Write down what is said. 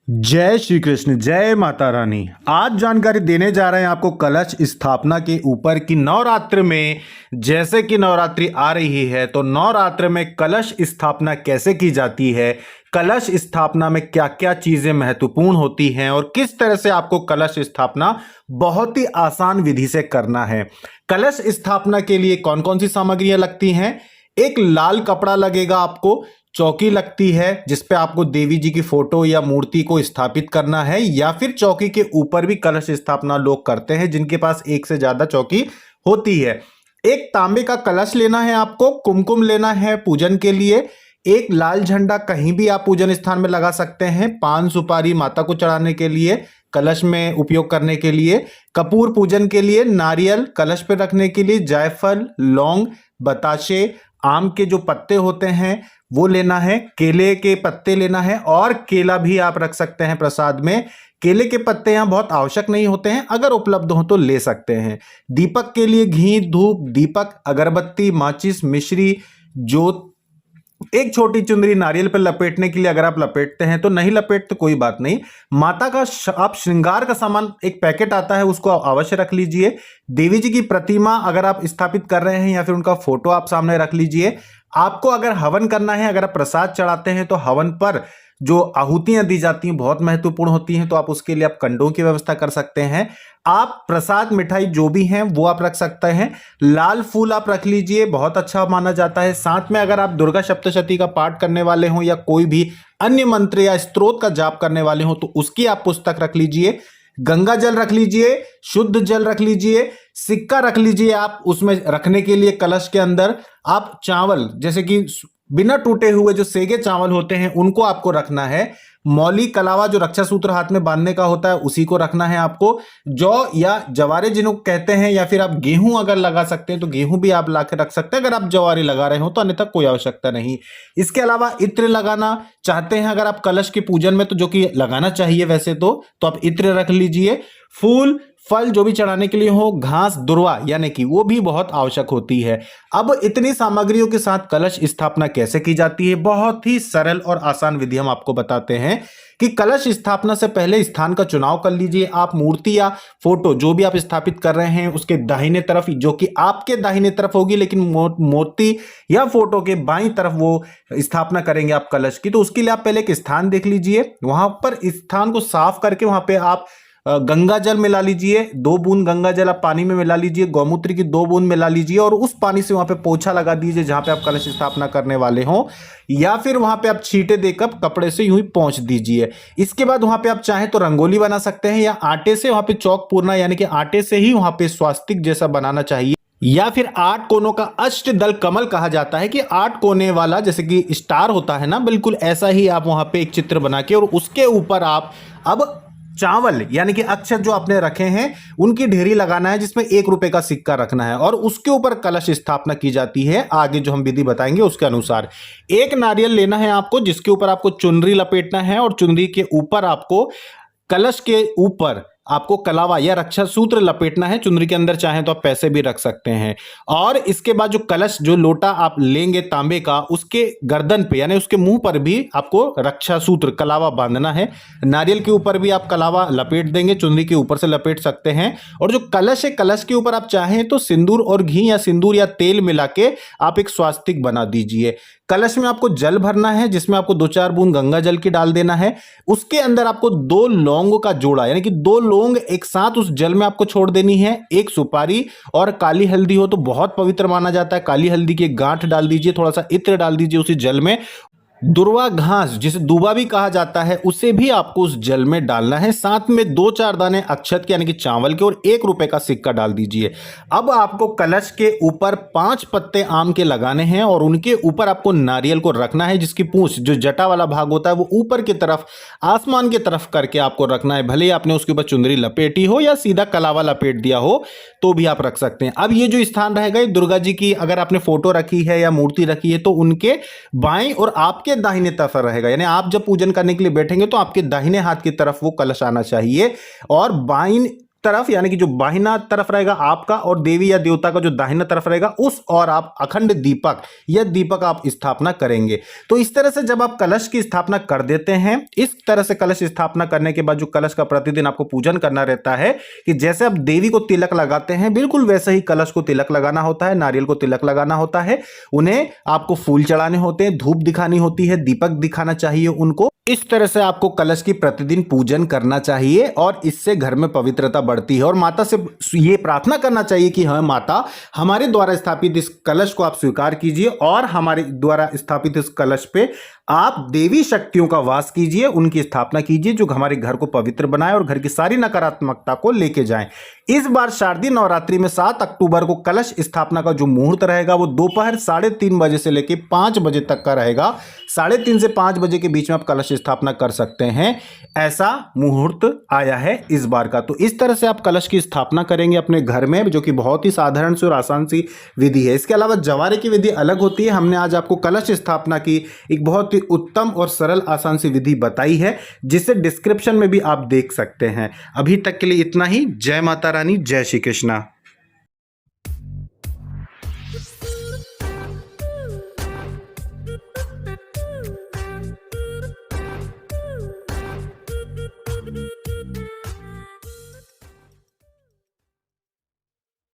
जय श्री कृष्ण, जय माता रानी। आज जानकारी देने जा रहे हैं आपको कलश स्थापना के ऊपर कि नवरात्र में जैसे कि नवरात्रि आ रही है तो नवरात्र में कलश स्थापना कैसे की जाती है, कलश स्थापना में क्या क्या चीजें महत्वपूर्ण होती हैं और किस तरह से आपको कलश स्थापना बहुत ही आसान विधि से करना है। कलश स्थापना के लिए कौन कौन सी सामग्रियां लगती हैं। एक लाल कपड़ा लगेगा, आपको चौकी लगती है जिसपे आपको देवी जी की फोटो या मूर्ति को स्थापित करना है, या फिर चौकी के ऊपर भी कलश स्थापना लोग करते हैं जिनके पास एक से ज्यादा चौकी होती है। एक तांबे का कलश लेना है, आपको कुमकुम लेना है पूजन के लिए, एक लाल झंडा कहीं भी आप पूजन स्थान में लगा सकते हैं, पान सुपारी माता को चढ़ाने के लिए, कलश में उपयोग करने के लिए, कपूर पूजन के लिए, नारियल कलश पे रखने के लिए, जायफल, लौंग, बताशे, आम के जो पत्ते होते हैं वो लेना है, केले के पत्ते लेना है और केला भी आप रख सकते हैं प्रसाद में। केले के पत्ते यहाँ बहुत आवश्यक नहीं होते हैं, अगर उपलब्ध हो तो ले सकते हैं। दीपक के लिए घी, धूप, दीपक, अगरबत्ती, माचिस, मिश्री, जोत, एक छोटी चुनरी नारियल पर लपेटने के लिए, अगर आप लपेटते हैं तो, नहीं लपेटते कोई बात नहीं। माता का आप श्रृंगार का सामान एक पैकेट आता है उसको अवश्य रख लीजिए। देवी जी की प्रतिमा अगर आप स्थापित कर रहे हैं या फिर उनका फोटो आप सामने रख लीजिए। आपको अगर हवन करना है, अगर आप प्रसाद चढ़ाते हैं तो हवन पर जो आहुतियां दी जाती हैं बहुत महत्वपूर्ण होती हैं, तो आप उसके लिए आप कंडों की व्यवस्था कर सकते हैं। आप प्रसाद मिठाई जो भी हैं वो आप रख सकते हैं। लाल फूल आप रख लीजिए, बहुत अच्छा माना जाता है। साथ में अगर आप दुर्गा सप्तशती का पाठ करने वाले हों या कोई भी अन्य मंत्र या स्तोत्र का जाप करने वाले हों तो उसकी आप पुस्तक रख लीजिए। गंगा जल रख लीजिए, शुद्ध जल रख लीजिए, सिक्का रख लीजिए आप उसमें रखने के लिए। कलश के अंदर आप चावल जैसे कि बिना टूटे हुए जो सेगे चावल होते हैं उनको आपको रखना है। मौली कलावा जो रक्षा सूत्र हाथ में बांधने का होता है उसी को रखना है आपको। जौ या जवारे जिनको कहते हैं, या फिर आप गेहूं अगर लगा सकते हैं तो गेहूं भी आप ला के रख सकते हैं अगर आप जवारे लगा रहे हो तो, अन्यथा कोई आवश्यकता नहीं। इसके अलावा इत्र लगाना चाहते हैं अगर आप कलश के पूजन में, तो जो कि लगाना चाहिए वैसे तो आप इत्र रख लीजिए। फूल फल जो भी चढ़ाने के लिए हो, घास, दुर्वा यानी कि वो भी बहुत आवश्यक होती है। अब इतनी सामग्रियों के साथ कलश स्थापना कैसे की जाती है, बहुत ही सरल और आसान विधि हम आपको बताते हैं कि कलश स्थापना से पहले स्थान का चुनाव कर लीजिए। आप मूर्ति या फोटो जो भी आप स्थापित कर रहे हैं उसके दाहिने तरफ, जो कि आपके दाहिने तरफ होगी, लेकिन मूर्ति या फोटो के बाईं तरफ वो स्थापना करेंगे आप कलश की, तो उसके लिए आप पहले एक स्थान देख लीजिए। वहां पर स्थान को साफ करके वहां पे आप गंगा जल मिला लीजिए, 2 बूंद गंगा जल आप पानी में मिला लीजिए, गौमूत्र की 2 बूंद मिला लीजिए और उस पानी से वहां पे पोछा लगा दीजिए जहां पे आप कलश स्थापना करने वाले हों, या फिर वहां पे आप छींटे देकर कपड़े से यूं ही पोंछ दीजिए। इसके बाद वहां पे आप चाहें तो रंगोली बना सकते हैं, या आटे से वहां पे चौक पूरना यानी कि आटे से ही वहां पे स्वास्तिक जैसा बनाना चाहिए, या फिर 8 कोनों का अष्टदल कमल कहा जाता है कि 8 कोने वाला जैसे कि स्टार होता है ना, बिल्कुल ऐसा ही आप वहां पे एक चित्र बना के और उसके ऊपर आप अब चावल यानी कि अक्षत जो आपने रखे हैं उनकी ढेरी लगाना है जिसमें 1 रुपए का सिक्का रखना है और उसके ऊपर कलश स्थापना की जाती है। आगे जो हम विधि बताएंगे उसके अनुसार एक नारियल लेना है आपको, जिसके ऊपर आपको चुनरी लपेटना है और चुनरी के ऊपर आपको कलश के ऊपर आपको कलावा या रक्षा सूत्र लपेटना है। चुनरी के अंदर चाहें तो आप पैसे भी रख सकते हैं। और इसके बाद जो कलश, जो लोटा आप लेंगे तांबे का, उसके गर्दन पे यानी उसके मुंह पर भी आपको रक्षा सूत्र कलावा बांधना है। नारियल के ऊपर भी आप कलावा लपेट देंगे, चुनरी के ऊपर से लपेट सकते हैं। और जो कलश है, कलश के ऊपर आप चाहें तो सिंदूर और घी या सिंदूर या तेल मिला के आप एक स्वास्तिक बना दीजिए। कलश में आपको जल भरना है जिसमें आपको 2-4 बूंद गंगा जल की डाल देना है। उसके अंदर आपको 2 लौंग का जोड़ा यानी कि 2 लौंग एक साथ उस जल में आपको छोड़ देनी है। एक सुपारी और काली हल्दी हो तो बहुत पवित्र माना जाता है, काली हल्दी की एक गांठ डाल दीजिए, थोड़ा सा इत्र डाल दीजिए उसी जल में। दुर्वा घास जिसे दूबा भी कहा जाता है उसे भी आपको उस जल में डालना है। साथ में 2-4 दाने अक्षत के यानी कि चावल के और 1 रुपए का सिक्का डाल दीजिए। अब आपको कलश के ऊपर 5 पत्ते आम के लगाने हैं और उनके ऊपर आपको नारियल को रखना है, जिसकी पूंछ जो जटा वाला भाग होता है वो ऊपर की तरफ आसमान की तरफ करके आपको रखना है। भले ही आपने उसके ऊपर चुनरी लपेटी हो या सीधा कलावा लपेट दिया हो तो भी आप रख सकते हैं। अब ये जो स्थान रहेगा, दुर्गा जी की अगर आपने फोटो रखी है या मूर्ति रखी है तो उनके बाएं और आपके दाहिने तरफ रहेगा, यानी आप जब पूजन करने के लिए बैठेंगे तो आपके दाहिने हाथ की तरफ वो कलश आना चाहिए और बाईं तरफ यानी कि जो बाहिना तरफ रहेगा आपका और देवी या देवता का जो दाहिना तरफ रहेगा उस और आप अखंड दीपक या दीपक आप स्थापना करेंगे। तो इस तरह से जब आप कलश की स्थापना कर देते हैं, इस तरह से कलश स्थापना करने के बाद जो कलश का प्रतिदिन आपको पूजन करना रहता है कि जैसे आप देवी को तिलक लगाते हैं बिल्कुल वैसे ही कलश को तिलक लगाना होता है, नारियल को तिलक लगाना होता है, उन्हें आपको फूल चढ़ाने होते हैं, धूप दिखानी होती है, दीपक दिखाना चाहिए उनको। इस तरह से आपको कलश की प्रतिदिन पूजन करना चाहिए और इससे घर में पवित्रता बढ़ती है और माता से ये प्रार्थना करना चाहिए कि हाँ माता, हमारे द्वारा स्थापित इस कलश को आप स्वीकार कीजिए और हमारे द्वारा स्थापित इस कलश पे आप देवी शक्तियों का वास कीजिए, उनकी स्थापना कीजिए जो हमारे घर को पवित्र बनाए और घर की सारी नकारात्मकता को लेके जाएं। इस बार शारदीय नवरात्रि में 7 अक्टूबर को कलश स्थापना का जो मुहूर्त रहेगा वो दोपहर 3:30 बजे से लेकर 5 बजे तक का रहेगा। 3:30 से 5 बजे के बीच में आप कलश स्थापना कर सकते हैं, ऐसा मुहूर्त आया है इस बार का। तो इस तरह से आप कलश की स्थापना करेंगे अपने घर में, जो कि बहुत ही साधारण सी और आसान सी विधि है। इसके अलावा जवारे की विधि अलग होती है। हमने आज आपको कलश स्थापना की एक बहुत ही उत्तम और सरल आसान सी विधि बताई है, जिसे डिस्क्रिप्शन में भी आप देख सकते हैं। अभी तक के लिए इतना ही। जय माता रानी, जय श्री कृष्णा।